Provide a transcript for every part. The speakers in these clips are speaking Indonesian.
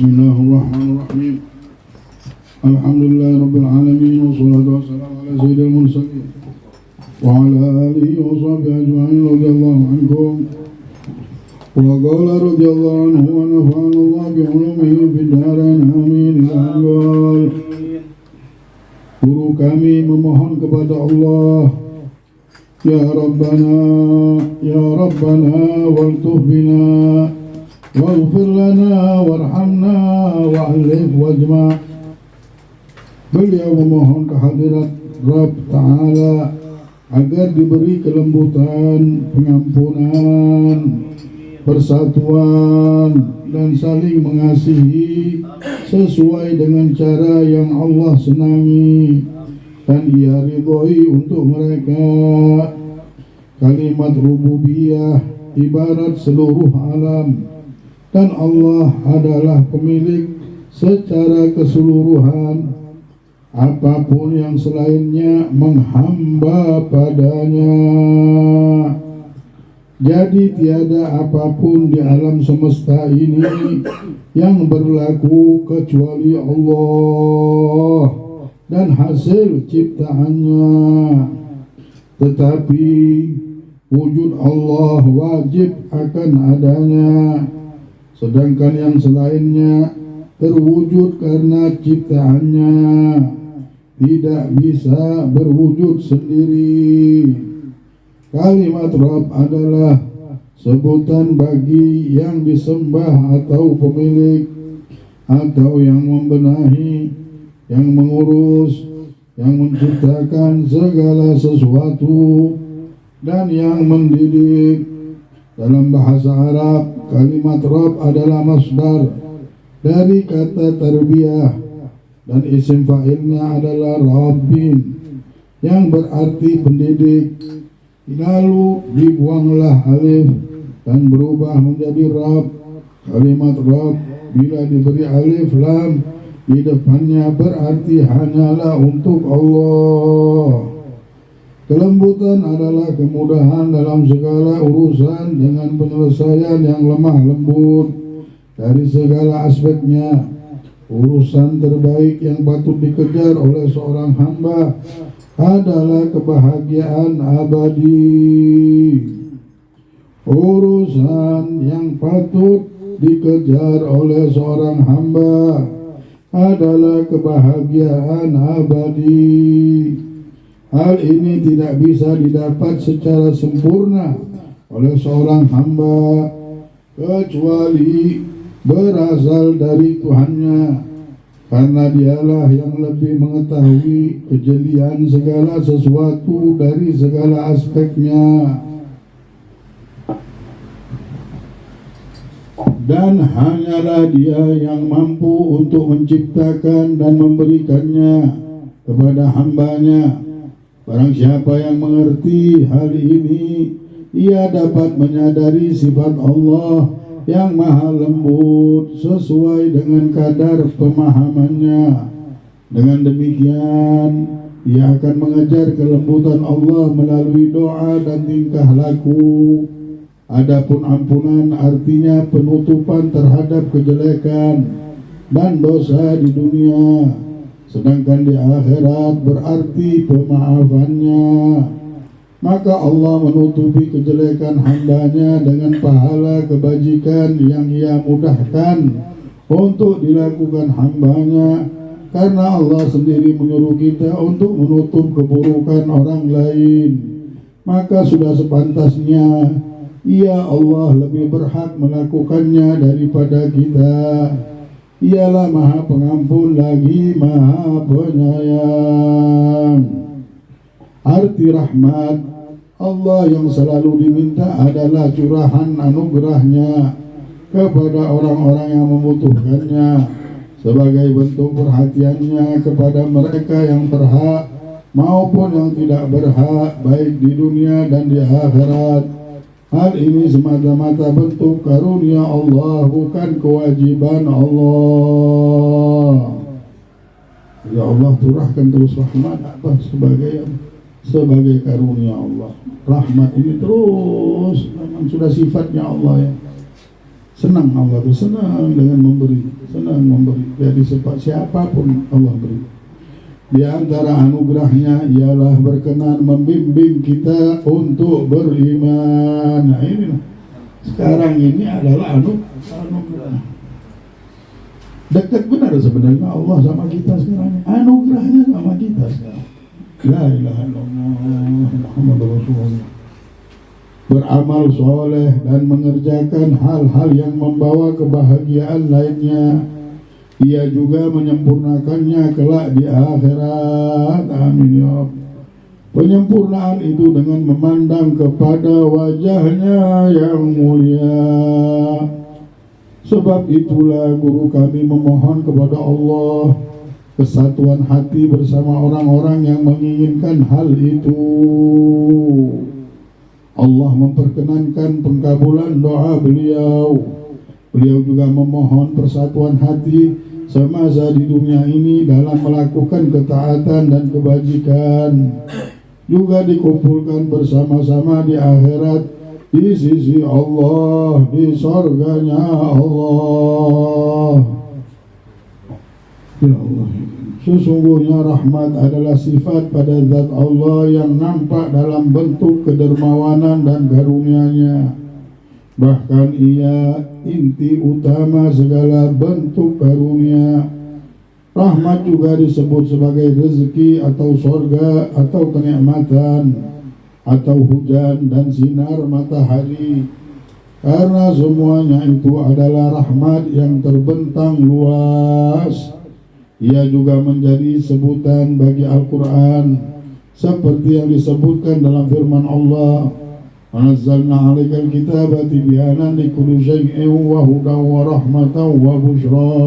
Bismillahirrahmanirrahim. Alhamdulillahi alamin wassalatu wassalamu ala sayyidil mursalin wa ala alihi wa sahbihi ajma'in radhiyallahu anhum. Wa qala radhiyallahu anhu wa nafa'ana Allah bi ulumihi fid dharain amin. Guru kami memohon kepada Allah, Ya Rabbana waltuf bina waghfir lana warhamna wa'alif wajma'. Beliau memohon kehadirat Rabb Ta'ala agar diberi kelembutan, pengampunan, persatuan, dan saling mengasihi sesuai dengan cara yang Allah senangi dan Ia ridhoi untuk mereka. Kalimat rububiyah ibarat seluruh alam, dan Allah adalah pemilik secara keseluruhan. Apapun yang selainnya menghamba padanya. Jadi tiada apapun di alam semesta ini yang berlaku kecuali Allah dan hasil ciptaannya. Tetapi wujud Allah wajib akan adanya, sedangkan yang selainnya terwujud karena ciptaannya, tidak bisa berwujud sendiri. Kalimat Rabb adalah sebutan bagi yang disembah atau pemilik, atau yang membenahi, yang mengurus, yang menciptakan segala sesuatu, dan yang mendidik. Dalam bahasa Arab, kalimat Rabb adalah masdar dari kata tarbiyah, dan isim fa'ilnya adalah Rabbin, yang berarti pendidik. Lalu dibuanglah alif dan berubah menjadi Rabb. Kalimat Rabb bila diberi alif lam di depannya berarti hanyalah untuk Allah. Kelembutan adalah kemudahan dalam segala urusan dengan penyelesaian yang lemah lembut dari segala aspeknya. Urusan terbaik yang patut dikejar oleh seorang hamba adalah kebahagiaan abadi. Urusan yang patut dikejar oleh seorang hamba adalah kebahagiaan abadi. Hal ini tidak bisa didapat secara sempurna oleh seorang hamba kecuali berasal dari Tuhannya, karena Dialah yang lebih mengetahui kejelian segala sesuatu dari segala aspeknya, dan hanyalah Dia yang mampu untuk menciptakan dan memberikannya kepada hambanya. Barang siapa yang mengerti hal ini, ia dapat menyadari sifat Allah yang maha lembut sesuai dengan kadar pemahamannya. Dengan demikian, ia akan mengejar kelembutan Allah melalui doa dan tingkah laku. Adapun ampunan artinya penutupan terhadap kejelekan dan dosa di dunia, sedangkan di akhirat berarti pemaafannya. Maka Allah menutupi kejelekan hambanya dengan pahala kebajikan yang Ia mudahkan untuk dilakukan hambanya, karena Allah sendiri menyuruh kita untuk menutup keburukan orang lain. Maka sudah sepantasnya Ia Allah lebih berhak melakukannya daripada kita. Ialah Maha Pengampun lagi Maha Penyayang. Arti rahmat Allah yang selalu diminta adalah curahan anugerahnya kepada orang-orang yang membutuhkannya, sebagai bentuk perhatiannya kepada mereka yang berhak maupun yang tidak berhak, baik di dunia dan di akhirat. Hal ini semata-mata bentuk karunia Allah, bukan kewajiban Allah. Ya Allah curahkan terus rahmat atas sebagai karunia Allah. Rahmat ini terus memang sudah sifatnya Allah ya. Senang Allah itu, senang dengan memberi, senang memberi. Jadi siapapun Allah beri. Di antara anugerahnya ialah berkenan membimbing kita untuk beriman. Nah ini sekarang ini adalah anugerah. Dekat benar sebenarnya Allah sama kita sekarang. Anugerahnya sama kita sekarang. La ilaha illallah Muhammadur Rasulullah. Beramal soleh dan mengerjakan hal-hal yang membawa kebahagiaan lainnya. Ia juga menyempurnakannya kelak di akhirat. Amin ya Rabb. Penyempurnaan itu dengan memandang kepada wajahnya yang mulia. Sebab itulah guru kami memohon kepada Allah kesatuan hati bersama orang-orang yang menginginkan hal itu. Allah memperkenankan pengkabulan doa beliau. Beliau juga memohon persatuan hati semasa di dunia ini dalam melakukan ketaatan dan kebajikan. Juga dikumpulkan bersama-sama di akhirat di sisi Allah, di surganya Allah. Ya Allah, sesungguhnya rahmat adalah sifat pada zat Allah yang nampak dalam bentuk kedermawanan dan karunia-Nya. Bahkan ia inti utama segala bentuk karunia. Rahmat juga disebut sebagai rezeki atau surga atau kenikmatan atau hujan dan sinar matahari. Karena semuanya itu adalah rahmat yang terbentang luas. Ia juga menjadi sebutan bagi Al-Quran seperti yang disebutkan dalam firman Allah, "Nazzalna 'alaikal kitaba tibyanan likulli syai'in wa hudan wa rahmatan wa busyra."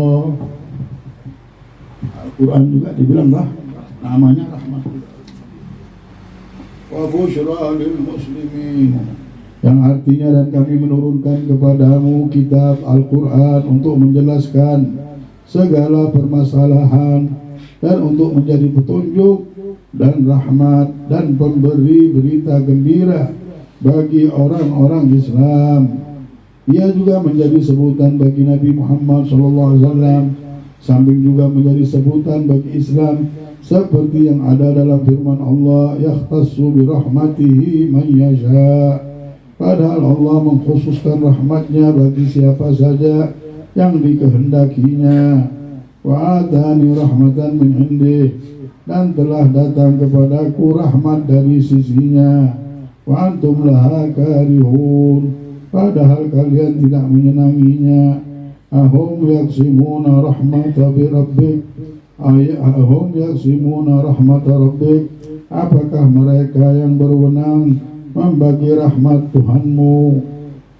Al-Quran juga dibilang namanya rahmat. Wa busyra lil muslimin, yang artinya dan kami menurunkan kepadamu kitab Al-Quran untuk menjelaskan segala permasalahan dan untuk menjadi petunjuk dan rahmat dan pemberi berita gembira bagi orang-orang Islam. Ia juga menjadi sebutan bagi Nabi Muhammad SAW, samping juga menjadi sebutan bagi Islam seperti yang ada dalam firman Allah, "Yakhtassu bi rahmatihi man yasha." Padahal Allah mengkhususkan rahmatnya bagi siapa saja yang dikehendakinya. Wa atani rahmatan min indih, dan telah datang kepadaku rahmat dari sisinya. Wa antum laha karihun, padahal kalian tidak menyenanginya. Ahum yaksimuna rahmat rabbik, ahum yaksimuna rahmat rabbik, apakah mereka yang berwenang membagi rahmat Tuhanmu?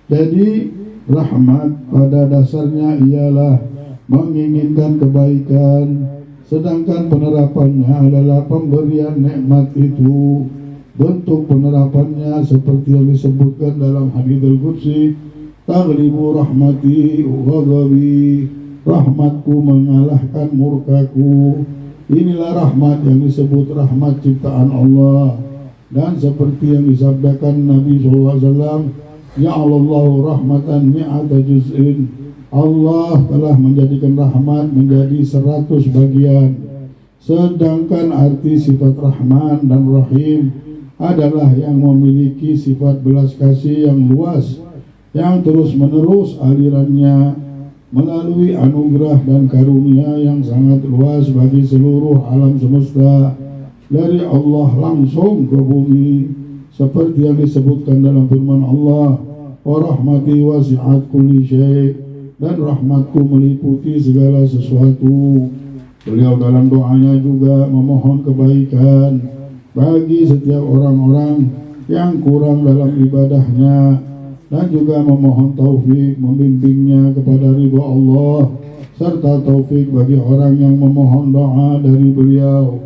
Jadi rahmat pada dasarnya ialah menginginkan kebaikan, sedangkan penerapannya adalah pemberian nikmat itu. Bentuk penerapannya seperti yang disebutkan dalam hadits Qudsi, "Taghlibu rahmati ghadabi," rahmatku mengalahkan murkaku. Inilah rahmat yang disebut rahmat ciptaan Allah. Dan seperti yang disabdakan Nabi SAW, "Ya'alallahu rahmatan mi'ata juz'in." Allah telah menjadikan rahmat menjadi 100 bagian. Sedangkan arti sifat Rahman dan Rahim adalah yang memiliki sifat belas kasih yang luas, yang terus menerus alirannya melalui anugerah dan karunia yang sangat luas bagi seluruh alam semesta, dari Allah langsung ke bumi, seperti yang disebutkan dalam firman Allah, "Wa rahmati wasi'at kulli syai'," dan rahmatku meliputi segala sesuatu. Beliau dalam doanya juga memohon kebaikan bagi setiap orang-orang yang kurang dalam ibadahnya, dan juga memohon taufik membimbingnya kepada ridha Allah, serta taufik bagi orang yang memohon doa dari beliau.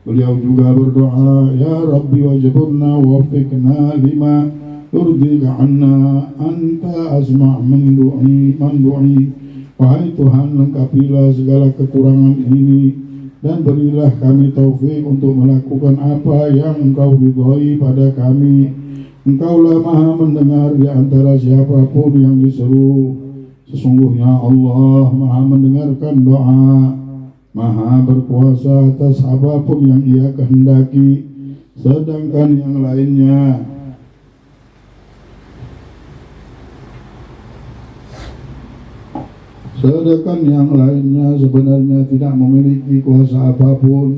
Beliau juga berdoa, "Ya Rabbi wajburna wafiqna lima yurdika anna, anta asma' man du'i." Wahai Tuhan, lengkapilah segala kekurangan ini dan berilah kami taufik untuk melakukan apa yang Engkau ridhai pada kami. Engkaulah maha mendengar di antara siapapun yang diseru. Sesungguhnya Allah Maha mendengarkan doa, Maha berkuasa atas apapun yang Ia kehendaki. Sedangkan yang lainnya sebenarnya tidak memiliki kuasa apapun.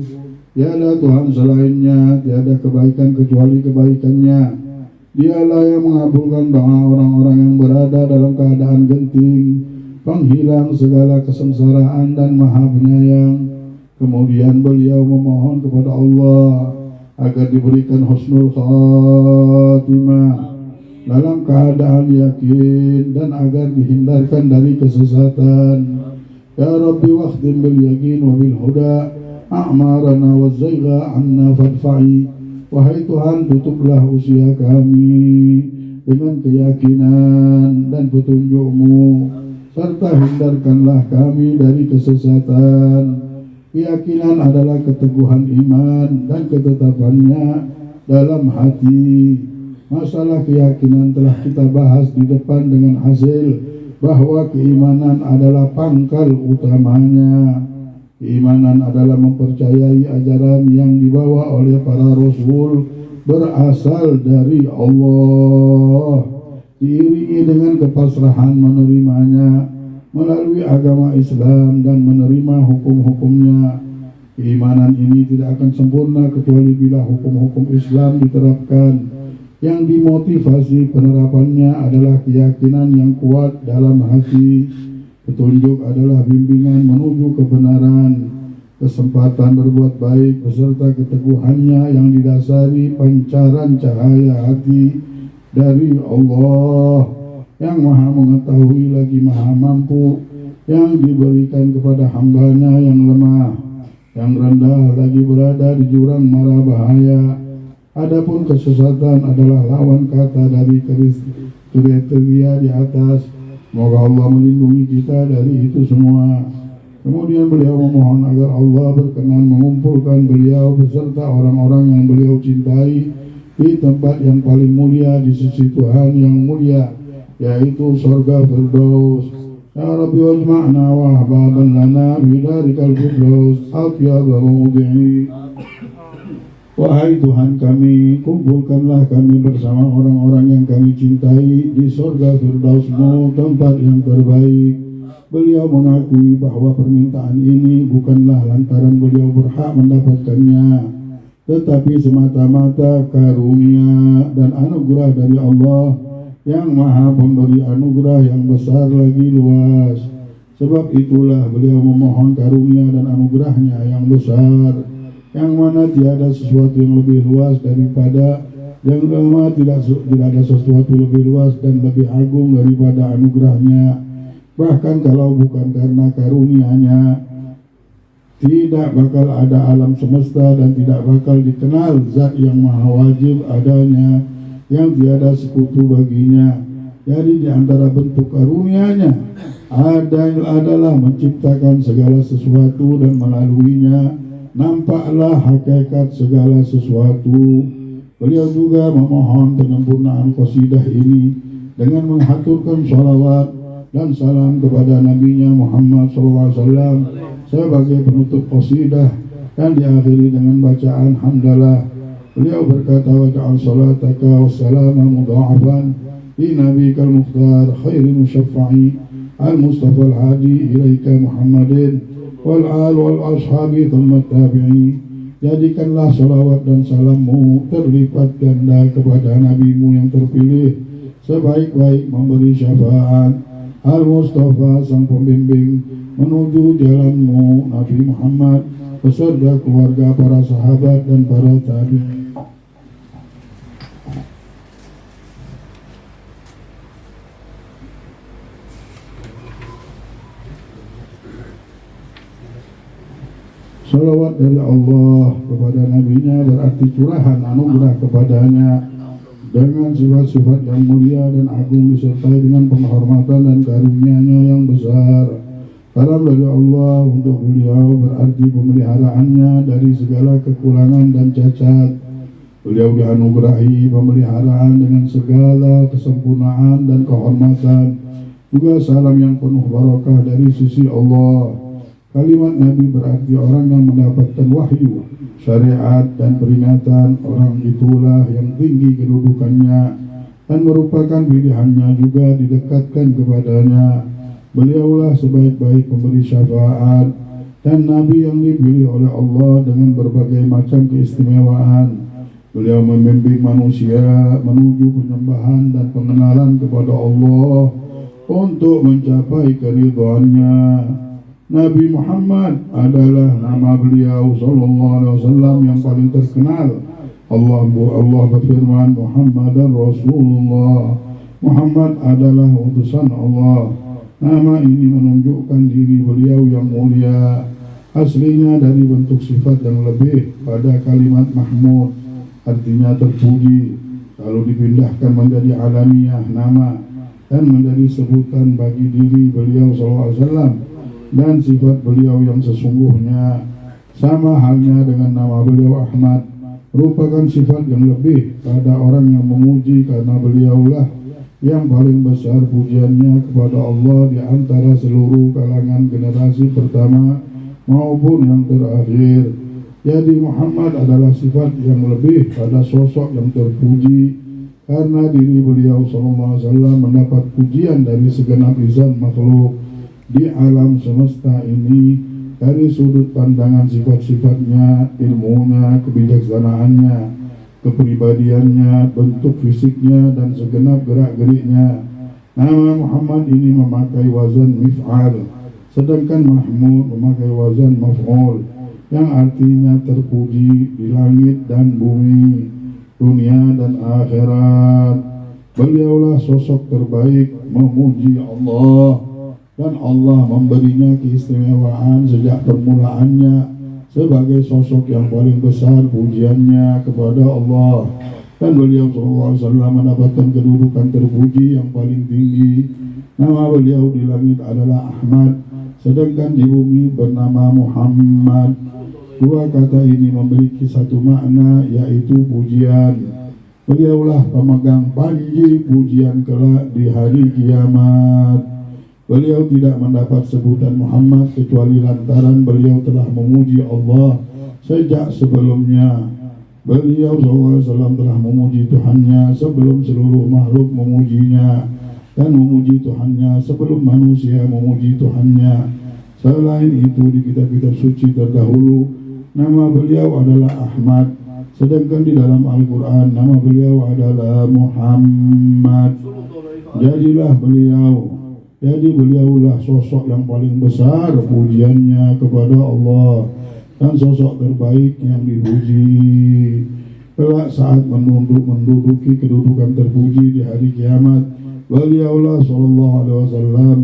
Tiada Tuhan selainnya, tiada kebaikan kecuali kebaikannya. Dialah yang mengabulkan doa orang-orang yang berada dalam keadaan genting, penghilang segala kesengsaraan dan Maha Penyayang. Kemudian beliau memohon kepada Allah agar diberikan husnul khatimah dalam keadaan yakin dan agar dihindarkan dari kesesatan. Ya Rabbi wakhtim bil yakin wa bil huda a'marana wa zayga anna fadfa'i. Wahai Tuhan, tutuplah usia kami dengan keyakinan dan petunjuk-Mu, serta hindarkanlah kami dari kesesatan. Keyakinan adalah keteguhan iman dan ketetapannya dalam hati. Masalah keyakinan telah kita bahas di depan dengan hasil bahwa keimanan adalah pangkal utamanya. Keimanan adalah mempercayai ajaran yang dibawa oleh para rasul berasal dari Allah, diiringi dengan kepasrahan menerimanya melalui agama Islam dan menerima hukum-hukumnya. Keimanan ini tidak akan sempurna kecuali bila hukum-hukum Islam diterapkan. Yang dimotivasi penerapannya adalah keyakinan yang kuat dalam hati. Petunjuk adalah bimbingan menuju kebenaran, kesempatan berbuat baik beserta keteguhannya yang didasari pancaran cahaya hati dari Allah yang Maha mengetahui lagi Maha mampu, yang diberikan kepada hambanya yang lemah, yang rendah lagi berada di jurang mara bahaya. Adapun kesesatan adalah lawan kata dari kriteria di atas. Semoga Allah melindungi kita dari itu semua. Kemudian beliau memohon agar Allah berkenan mengumpulkan beliau beserta orang-orang yang beliau cintai di tempat yang paling mulia di sisi Tuhan yang mulia, yaitu surga Firdaus. Ya Rabbi wajma'na wa ahbaban lana bidarikal Firdaus atyaba mawdi'i. Wahai Tuhan kami, kumpulkanlah kami bersama orang-orang yang kami cintai di surga Firdaus-Mu, tempat yang terbaik. Beliau mengakui bahwa permintaan ini bukanlah lantaran beliau berhak mendapatkannya, tetapi semata-mata karunia dan anugerah dari Allah yang Maha Pemberi anugerah yang besar lagi luas. Sebab itulah beliau memohon karunia dan anugerahnya yang besar, yang mana tiada sesuatu yang lebih luas daripada, yang mana tidak ada sesuatu lebih luas dan lebih agung daripada anugerahnya. Bahkan kalau bukan karena karunia-Nya, tidak bakal ada alam semesta dan tidak bakal dikenal zat yang maha wajib adanya, yang tiada sekutu baginya. Jadi di antara bentuk karunia-Nya adalah menciptakan segala sesuatu dan melaluinya nampaklah hakikat segala sesuatu. Beliau juga memohon penyempurnaan qasidah ini dengan menghaturkan sholawat dan salam kepada Nabi-Nya Muhammad SAW sebagai penutup qasidah, dan diakhiri dengan bacaan hamdalah. Beliau berkata, waja'al salataka wassalama mudha'afan li nabikal mukhtar khairi musyaffa'i al-mustafa al-hadi ilaika Muhammadin wal al wal ashabi thumma tabi'i. Jadikanlah salawat dan salammu terlipat ganda kepada nabimu yang terpilih, sebaik-baik memberi syafaat, al-Mustafa sang pembimbing menuju jalanmu, Nabi Muhammad beserta keluarga, para sahabat dan para tabi'in. Salawat dari Allah kepada Nabi-Nya berarti curahan anugerah kepadanya dengan sifat-sifat yang mulia dan agung disertai dengan penghormatan dan karunia-Nya yang besar. Salam dari Allah untuk beliau berarti pemeliharaannya dari segala kekurangan dan cacat. Beliau dianugerahi pemeliharaan dengan segala kesempurnaan dan kehormatan Juga salam yang penuh barakah dari sisi Allah. Kalimat Nabi berarti orang yang mendapatkan wahyu, syariat dan peringatan. Orang itulah yang tinggi kedudukannya dan merupakan pilihannya juga didekatkan kepadanya. Beliaulah sebaik-baik pemberi syafaat dan Nabi yang dipilih oleh Allah dengan berbagai macam keistimewaan. Beliau membimbing manusia menuju penyembahan dan pengenalan kepada Allah untuk mencapai keridhaannya. Nabi Muhammad adalah nama beliau sallallahu alaihi wasallam yang paling terkenal. Allah berfirman, Muhammadan Rasulullah. Muhammad adalah utusan Allah. Nama ini menunjukkan diri beliau yang mulia. Aslinya dari bentuk sifat yang lebih pada kalimat Mahmud, artinya terpuji, lalu dipindahkan menjadi alamiah nama dan menjadi sebutan bagi diri beliau sallallahu alaihi wasallam dan sifat beliau yang sesungguhnya. Sama halnya dengan nama beliau Ahmad, merupakan sifat yang lebih pada orang yang memuji karena beliaulah yang paling besar pujiannya kepada Allah di antara seluruh kalangan generasi pertama maupun yang terakhir. Jadi Muhammad adalah sifat yang lebih pada sosok yang terpuji karena diri beliau sallallahu alaihi wasallam mendapat pujian dari segenap lisan makhluk di alam semesta ini dari sudut pandangan sifat-sifatnya, ilmunya, kebijaksanaannya, kepribadiannya, bentuk fisiknya, dan segenap gerak-geriknya. Nama Muhammad ini memakai wazan mif'al, sedangkan Mahmud memakai wazan maf'ul, yang artinya terpuji di langit dan bumi, dunia dan akhirat. Beliaulah sosok terbaik memuji Allah, dan Allah memberinya keistimewaan sejak permulaannya sebagai sosok yang paling besar pujiannya kepada Allah. Dan beliau SAW mendapatkan kedudukan terpuji yang paling tinggi. Nama beliau di langit adalah Ahmad, sedangkan di bumi bernama Muhammad. Dua kata ini memiliki satu makna, yaitu pujian. Beliaulah pemegang panji pujian kelak di hari kiamat. Beliau tidak mendapat sebutan Muhammad kecuali lantaran beliau telah memuji Allah sejak sebelumnya. Beliau SAW telah memuji Tuhannya sebelum seluruh makhluk memujinya, dan memuji Tuhannya sebelum manusia memuji Tuhannya. Selain itu di kitab-kitab suci terdahulu nama beliau adalah Ahmad, sedangkan di dalam Al-Quran nama beliau adalah Muhammad. Jadi beliaulah sosok yang paling besar pujiannya kepada Allah dan sosok terbaik yang dipuji. Kelak saat menduduki kedudukan terpuji di hari kiamat, beliaulah sallallahu alaihi wasallam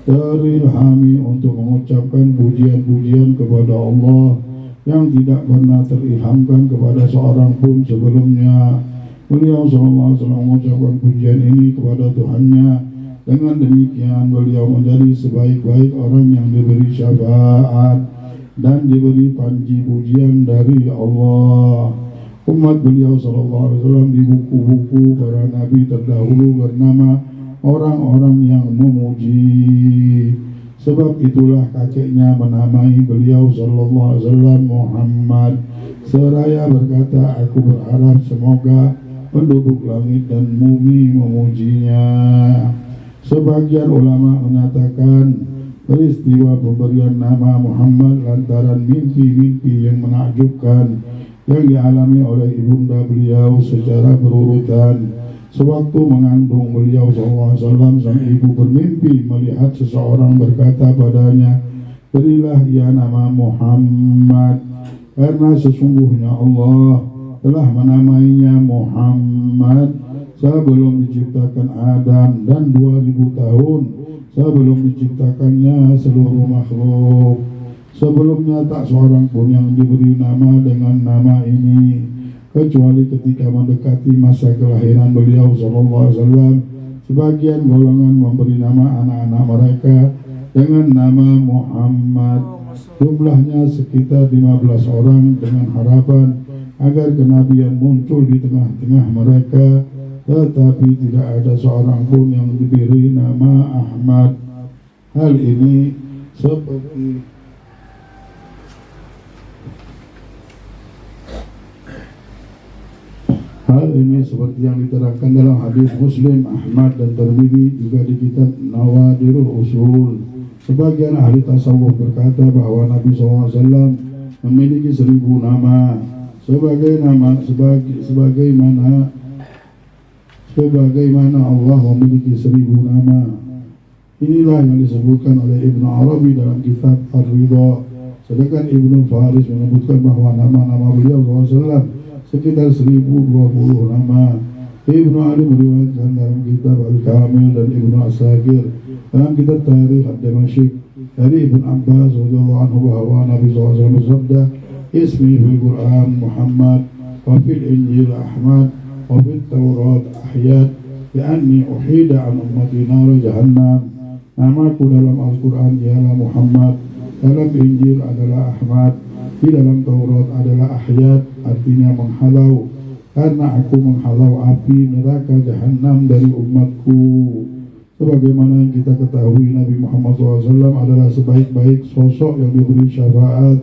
terilhami untuk mengucapkan pujian-pujian kepada Allah yang tidak pernah terilhamkan kepada seorang pun sebelumnya. Beliau sallallahu alaihi wasallam mengucapkan pujian ini kepada Tuhannya. Dengan demikian beliau menjadi sebaik-baik orang yang diberi syafaat dan diberi panji pujian dari Allah. Umat beliau sallallahu alaihi wasallam di buku-buku para nabi terdahulu bernama orang-orang yang memuji. Sebab itulah kakeknya menamai beliau sallallahu alaihi wasallam Muhammad, seraya berkata, aku berharap semoga penduduk langit dan bumi memujinya. Sebagian ulama menyatakan peristiwa pemberian nama Muhammad lantaran mimpi-mimpi yang menakjubkan yang dialami oleh ibunda beliau secara berurutan. Sewaktu mengandung beliau SAW, sang ibu bermimpi melihat seseorang berkata padanya, berilah ia nama Muhammad, karena sesungguhnya Allah telah menamainya Muhammad sebelum diciptakan Adam dan 2000 tahun sebelum diciptakannya seluruh makhluk. Sebelumnya tak seorang pun yang diberi nama dengan nama ini, kecuali ketika mendekati masa kelahiran beliau SAW. Sebagian golongan memberi nama anak-anak mereka dengan nama Muhammad. Jumlahnya sekitar 15 orang dengan harapan agar kenabian muncul di tengah-tengah mereka tetapi tidak ada seorang pun yang diberi nama Ahmad. Hal ini seperti yang diterangkan dalam hadis Muslim, Ahmad dan Tirmidzi, juga di kitab Nawadirul Usul. Sebagian ahli tasawuf berkata bahwa Nabi SAW memiliki 1000 nama, sebagaimana Allah memiliki 1000 nama. Inilah yang disebutkan oleh Ibnu Arabi dalam kitab Ar-Ridha. Sedangkan Ibnu Faris menyebutkan bahwa nama-nama beliau SAW sekitar 1020 nama. Ibnu Ali meriwayatkan dalam kitab Al-Kamil dan Ibnu Asakir dalam kitab Tarikh Ad-Damashq dari Ibnu Abbas radhiyallahu anhu bahwa Nabi SAW bersabda, "Ismi fil Quran Muhammad, wa fil Injil Ahmad, wa fil Taurat Ahyad, li'anni uhida an ummati nar jahannam." Namaku dalam Al-Quran ialah Muhammad, dalam Injil adalah Ahmad, di dalam Taurat adalah Ahyad, artinya menghalau, karena aku menghalau api neraka Jahannam dari umatku. Sebagaimana yang kita ketahui, Nabi Muhammad SAW adalah sebaik-baik sosok yang diberi syafaat,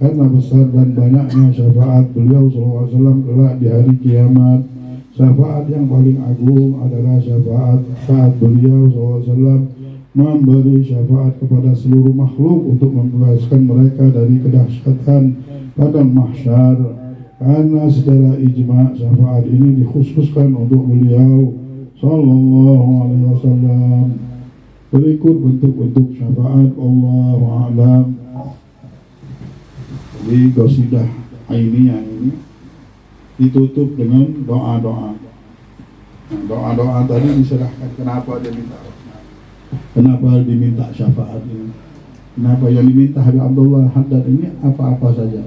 karena besar dan banyaknya syafaat beliau SAW kelak di hari kiamat. Syafaat yang paling agung adalah syafaat saat beliau SAW memberi syafaat kepada seluruh makhluk untuk membebaskan mereka dari kedahsyatan padang mahsyar. Karena secara ijma' syafaat ini dikhususkan untuk beliau sallallahu alaihi wasallam. Berikut bentuk-bentuk syafaat, Allahu a'lam. Di qasidah ainiyah ini ditutup dengan doa-doa. Nah, doa-doa tadi diserahkan kenapa dia minta. Kenapa diminta syafaat ini? Kenapa yang diminta Habib Abdullah Haddad ini apa-apa saja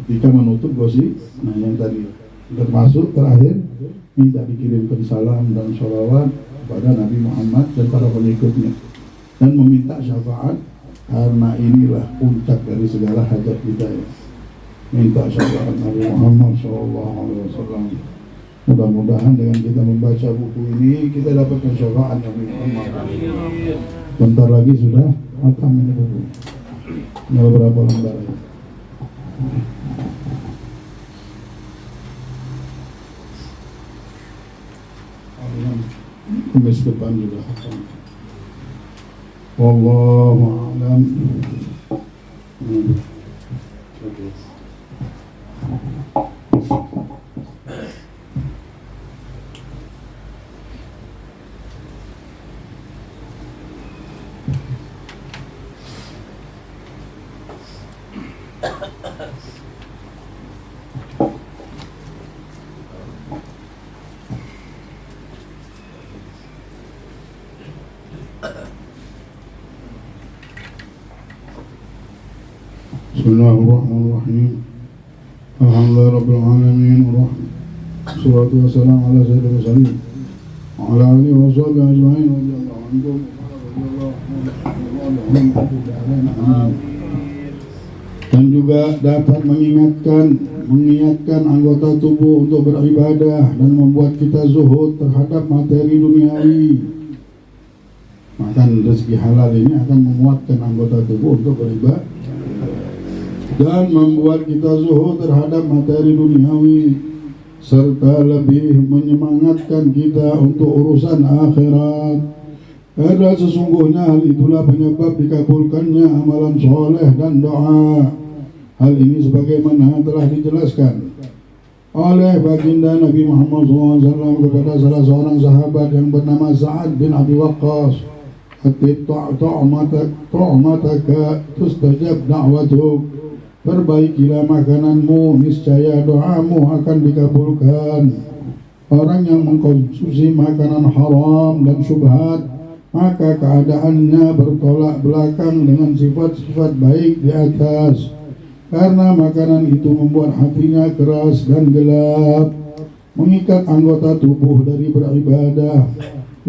ketika menutup gosip. Nah, yang tadi termasuk terakhir minta dikirimkan salam dan sholawat kepada Nabi Muhammad dan para pengikutnya, dan meminta syafaat karena inilah puncak dari segala hajat kita ya. Minta syafaat Nabi Muhammad SAW. Mudah-mudahan dengan kita membaca buku ini kita dapatkan syafaat Nabi Muhammad. Bentar lagi sudah hatam ini buku. Tinggal berapa lembar ya? Kemis depan juga hatam. Wallahu a'lam. Bismillahirrahmanirrahim. Alhamdulillah Rabbil Alamin. Wassalatu wassalamu ala sayyidil mursalin wa ala alihi wa sahbihi ajma'in radhiyallahu anhum. Dan juga dapat mengingatkan anggota tubuh untuk beribadah dan membuat kita zuhud terhadap materi duniawi. Makan rezeki halal ini akan menguatkan anggota tubuh untuk beribadah dan membuat kita zuhud terhadap materi duniawi, serta lebih menyemangatkan kita untuk urusan akhirat. Karena sesungguhnya hal itulah penyebab dikabulkannya amalan soleh dan doa. Hal ini sebagaimana telah dijelaskan oleh baginda Nabi Muhammad SAW kepada salah seorang sahabat yang bernama Sa'ad bin Abi Waqqas, "Atib ta'mataka tustajab da'watuk." Perbaikilah makananmu, niscaya doamu akan dikabulkan. Orang yang mengkonsumsi makanan haram dan syubhat, maka keadaannya bertolak belakang dengan sifat-sifat baik di atas, karena makanan itu membuat hatinya keras dan gelap, mengikat anggota tubuh dari beribadah,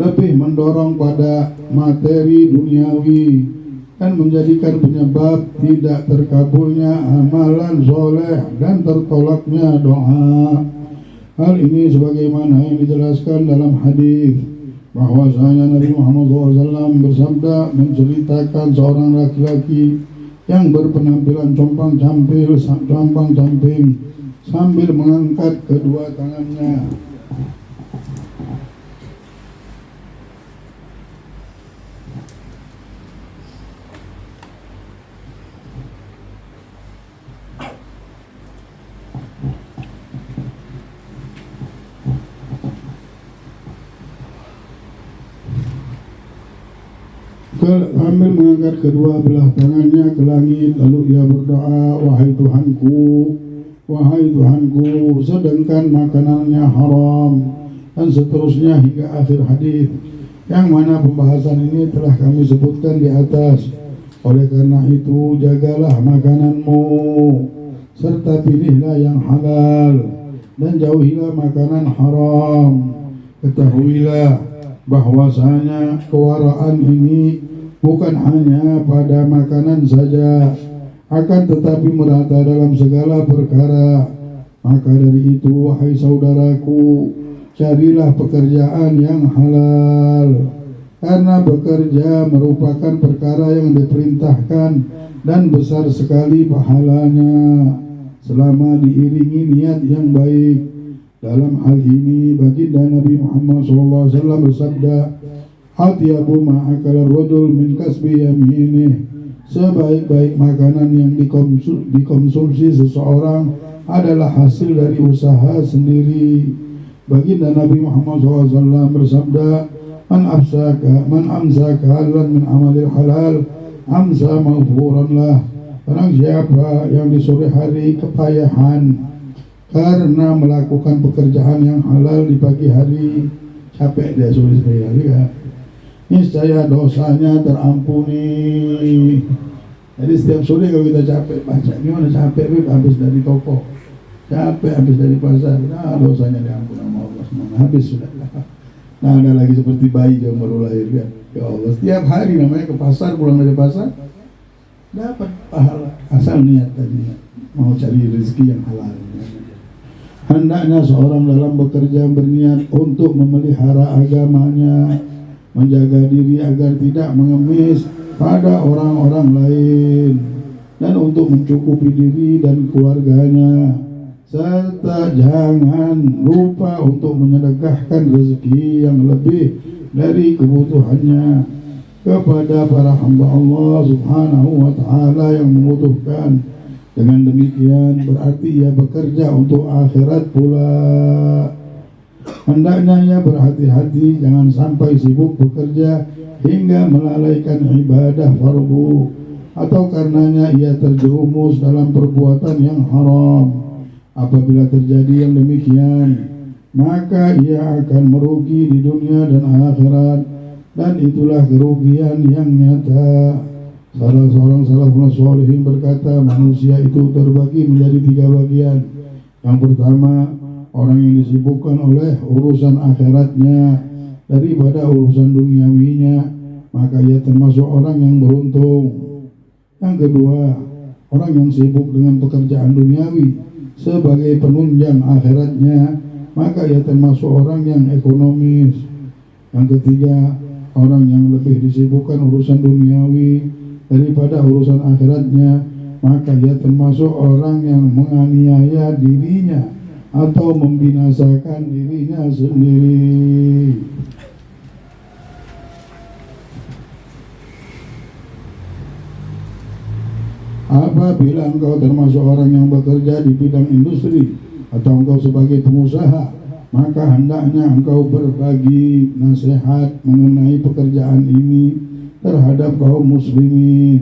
lebih mendorong pada materi duniawi, dan menjadikan penyebab tidak terkabulnya amalan soleh dan tertolaknya doa. Hal ini sebagaimana yang dijelaskan dalam hadis bahwasanya Nabi Muhammad SAW bersabda menceritakan seorang laki-laki yang berpenampilan compang-camping sambil mengangkat kedua tangannya. Sambil mengangkat kedua belah tangannya ke langit, lalu ia berdoa, wahai Tuhanku, sedangkan makanannya haram, dan seterusnya hingga akhir hadis, yang mana pembahasan ini telah kami sebutkan di atas. Oleh karena itu, jagalah makananmu, serta pilihlah yang halal, dan jauhilah makanan haram. Ketahuilah bahwasanya kewaraan ini bukan hanya pada makanan saja, akan tetapi merata dalam segala perkara. Maka dari itu, wahai saudaraku, carilah pekerjaan yang halal, karena bekerja merupakan perkara yang diperintahkan dan besar sekali pahalanya selama diiringi niat yang baik. Dalam hal ini, baginda Nabi Muhammad SAW bersabda, atyabu ma'akal rajul min kasbi yaminih, sebaik-baik makanan yang dikonsumsi seseorang adalah hasil dari usaha sendiri. Baginda Nabi Muhammad SAW bersabda, man amsaka halan min amalil halal amsa maghfuran lah. Barang siapa yang di sore hari kepayahan karena melakukan pekerjaan yang halal di pagi hari, capek dia sore hari kan, niscaya dosanya terampuni. Jadi setiap sore kalau kita capek baca, gimana capek habis dari toko, capek habis dari pasar, nah dosanya diampuni sama Allah semua, habis sudah. Nah ada lagi seperti bayi yang baru lahir kan, ya Allah, setiap hari namanya ke pasar, pulang dari pasar dapat pahala, asal niat tadi mau cari rezeki yang halal. Hendaknya seorang dalam bekerja berniat untuk memelihara agamanya, menjaga diri agar tidak mengemis pada orang-orang lain, dan untuk mencukupi diri dan keluarganya, serta jangan lupa untuk menyedekahkan rezeki yang lebih dari kebutuhannya kepada para hamba Allah Subhanahu wa Ta'ala yang membutuhkan. Dengan demikian berarti ia bekerja untuk akhirat pula. Hendaknya ia berhati-hati jangan sampai sibuk bekerja hingga melalaikan ibadah fardu, atau karenanya ia terjerumus dalam perbuatan yang haram. Apabila terjadi yang demikian, maka ia akan merugi di dunia dan akhirat, dan itulah kerugian yang nyata. Salah seorang salafus sholihin berkata, manusia itu terbagi menjadi 3 bagian. Yang pertama, orang yang disibukkan oleh urusan akhiratnya daripada urusan duniawinya, maka ia termasuk orang yang beruntung. Yang kedua, orang yang sibuk dengan pekerjaan duniawi sebagai penunjang akhiratnya, maka ia termasuk orang yang ekonomis. Yang ketiga, orang yang lebih disibukkan urusan duniawi daripada urusan akhiratnya, maka ia termasuk orang yang menganiaya dirinya atau membinasakan dirinya sendiri. Apabila engkau termasuk orang yang bekerja di bidang industri atau engkau sebagai pengusaha, maka hendaknya engkau berbagi nasihat mengenai pekerjaan ini terhadap kaum muslimin,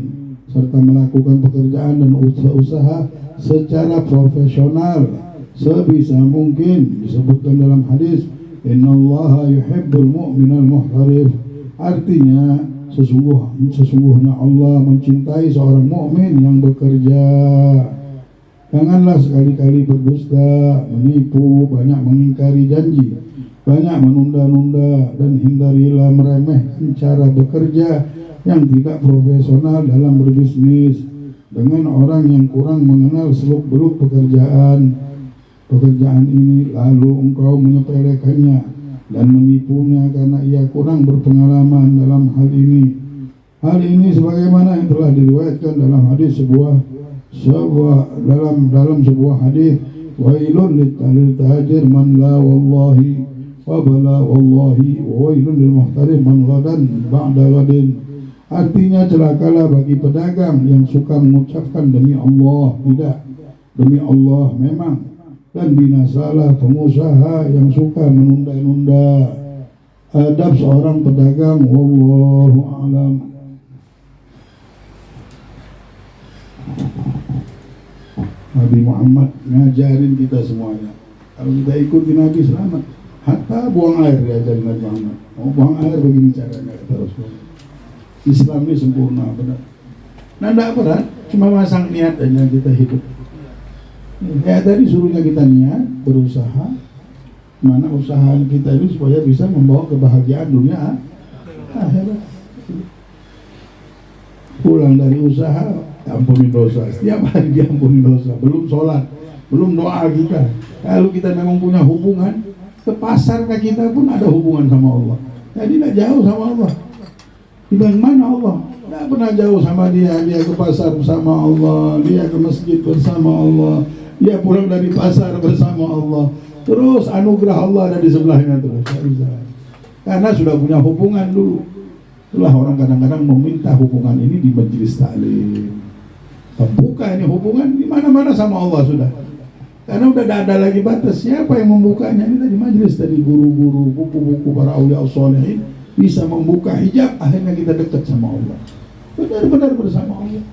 serta melakukan pekerjaan dan usaha secara profesional sebisa mungkin. Disebutkan dalam hadis, innallaha yuhibbul mu'minal muhtarif, artinya sesungguhnya Allah mencintai seorang mukmin yang bekerja. Janganlah sekali-kali berdusta, menipu, banyak mengingkari janji, banyak menunda-nunda, dan hindarilah meremehkan cara bekerja yang tidak profesional dalam berbisnis dengan orang yang kurang mengenal seluk-beluk pekerjaan. pekerjaan ini, lalu engkau menyepelekannya dan menipunya karena ia kurang berpengalaman dalam hal ini. Hal ini sebagaimana yang telah diriwayatkan dalam hadis dalam sebuah hadis, wailun lil tajir man la wallahi wa bala wallahi wa wailun lil muhtarim man ghadan ba'da ghadin. Artinya celakalah bagi pedagang yang suka mengucapkan demi Allah tidak, demi Allah memang, dan binasalah pengusaha yang suka menunda-nunda. Adab seorang pedagang, wallahu a'lam. Nabi Muhammad ngajarin kita semuanya, kalau kita ikuti Nabi selamat. Hatta buang air diajarin Nabi Muhammad. Mau buang air begini caranya, kata Rasulullah. Islam ini sempurna, benar. Nah, tidak berat, cuma masang niat aja kita hidup. Ya tadi suruhnya kita niat, berusaha. Mana usaha kita ini supaya bisa membawa kebahagiaan dunia akhirat. Pulang dari usaha, ampuni dosa. Setiap hari diampuni dosa. Belum sholat, belum doa kita. Kalau kita memang punya hubungan, ke pasar kita pun ada hubungan sama Allah. Jadi tidak jauh sama Allah. Di mana Allah? Tidak pernah jauh sama dia. Dia ke pasar bersama Allah, dia ke masjid bersama Allah, dia pulang dari pasar bersama Allah. Terus anugerah Allah ada di sebelahnya terus. Karena sudah punya hubungan dulu. Itulah orang kadang-kadang meminta hubungan ini di majelis taklim. Membuka ini hubungan di mana-mana sama Allah sudah. Karena udah tidak ada lagi batas. Siapa yang membukanya? Ini tadi majelis, tadi guru-guru, buku-buku para awliya sholihin bisa membuka hijab, akhirnya kita dekat sama Allah. Benar-benar bersama Allah.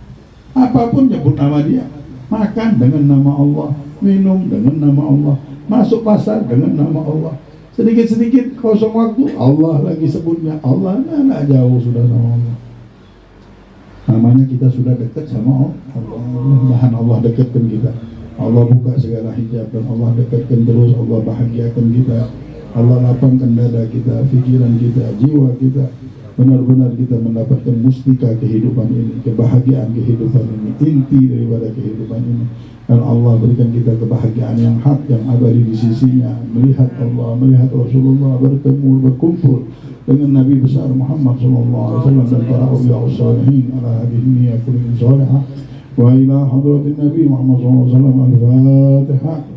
Apapun nyebut nama dia. Makan dengan nama Allah, minum dengan nama Allah, masuk pasar dengan nama Allah. Sedikit-sedikit kosong waktu, Allah lagi sebutnya. Allah nggak jauh sudah sama Allah. Namanya kita sudah dekat sama Allah. Mudah-mudahan Allah dekatkan kita. Allah buka segala hijab dan Allah dekatkan terus. Allah bahagiakan kita. Allah lapangkan dada kita, pikiran kita, jiwa kita. Benar-benar kita mendapatkan mustika kehidupan ini, kebahagiaan kehidupan ini, inti daripada kehidupan ini. Dan Allah berikan kita kebahagiaan yang hak, yang abadi di sisinya. Melihat Allah, melihat Rasulullah, bertemu, berkumpul dengan Nabi besar Muhammad SAW dan para awliya sholihin ala hadhihi niyyah kulli salihah wa ila hadratin Nabi Muhammad SAW. Al-Fatihah.